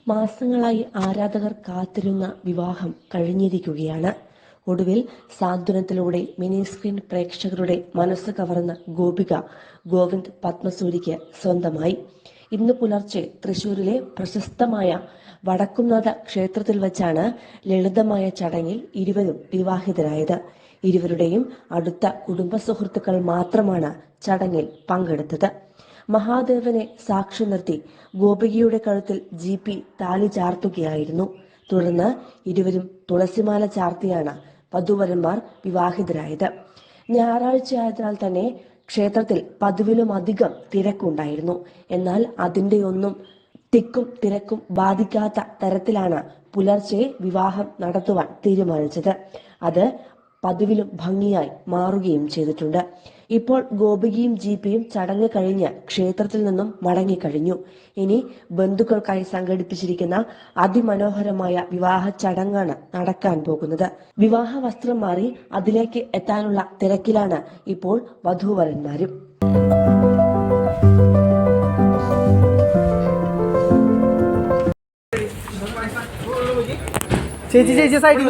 മാസങ്ങളായി ആരാധകർ കാത്തിരുന്ന വിവാഹം കഴിഞ്ഞിരിക്കുകയാണ്. ഒടുവിൽ സാന്ത്വനത്തിലൂടെ മിനി സ്ക്രീൻ പ്രേക്ഷകരുടെ മനസ്സ് കവർന്ന ഗോപിക ഗോവിന്ദ് പത്മസൂരിക്ക് സ്വന്തമായി. ഇന്ന് പുലർച്ചെ തൃശൂരിലെ പ്രശസ്തമായ വടക്കുംനാഥ ക്ഷേത്രത്തിൽ വച്ചാണ് ലളിതമായ ചടങ്ങിൽ ഇരുവരും വിവാഹിതരായത്. ഇരുവരുടെയും അടുത്ത കുടുംബ സുഹൃത്തുക്കൾ മാത്രമാണ് ചടങ്ങിൽ പങ്കെടുത്തത്. മഹാദേവനെ സാക്ഷി നിർത്തി ഗോപികയുടെ കഴുത്തിൽ GP താലി ചാർത്തുകയായിരുന്നു. തുടർന്ന് ഇരുവരും തുളസിമാല ചാർത്തിയാണ് വധൂവരന്മാർ വിവാഹിതരായത്. ഞായറാഴ്ചയായതിനാൽ തന്നെ ക്ഷേത്രത്തിൽ പതിവിലുമധികം തിരക്കുണ്ടായിരുന്നു. എന്നാൽ അതിന്റെയൊന്നും തിക്കും തിരക്കും ബാധിക്കാത്ത തരത്തിലാണ് പുലർച്ചെ വിവാഹം നടത്തുവാൻ തീരുമാനിച്ചത്. അത് പതിവിലും ഭംഗിയായി മാറുകയും ചെയ്തിട്ടുണ്ട്. ഇപ്പോൾ ഗോപികയും GPയും ചടങ്ങ് കഴിഞ്ഞ് ക്ഷേത്രത്തിൽ നിന്നും മടങ്ങിക്കഴിഞ്ഞു. ഇനി ബന്ധുക്കൾക്കായി സംഘടിപ്പിച്ചിരിക്കുന്ന അതിമനോഹരമായ വിവാഹ ചടങ്ങാണ് നടക്കാൻ പോകുന്നത്. വിവാഹ വസ്ത്രം മാറി അതിലേക്ക് എത്താനുള്ള തിരക്കിലാണ് ഇപ്പോൾ വധൂവരന്മാരും. ചേച്ചി സൈഡിൽ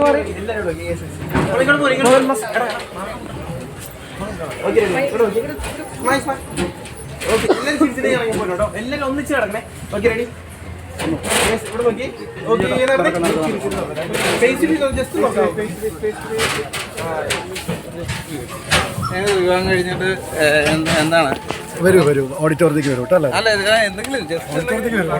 എല്ലാരും ഒന്നിച്ച് കിടക്കണേ. Okay, ready? ഇവിടെ നോക്കി. വിവാഹം കഴിഞ്ഞിട്ട് എന്താണ് വരൂ ഓഡിറ്റോറിയത്തേക്ക് വരൂ കേട്ടോ. അല്ല എന്തെങ്കിലും ഓഡിറ്റോറിയത്തേക്ക് വരും.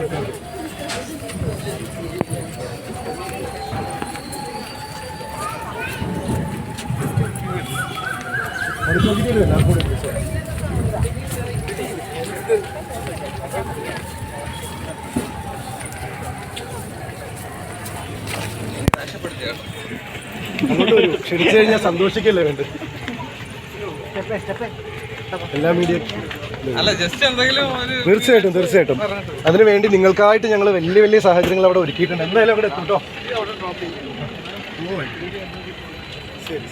അങ്ങോട്ട് വരൂ. ക്ഷണിച്ചു കഴിഞ്ഞാൽ സന്തോഷിക്കല്ലേ വേണ്ട എല്ലാ മീഡിയ. തീർച്ചയായിട്ടും അതിനുവേണ്ടി നിങ്ങൾക്കായിട്ട് ഞങ്ങൾ വലിയ വലിയ സാഹചര്യങ്ങൾ അവിടെ ഒരുക്കിയിട്ടുണ്ട്. എന്തായാലും അവിടെ എത്തും കേട്ടോ. ശരി.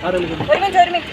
ഒരു മിനിറ്റ്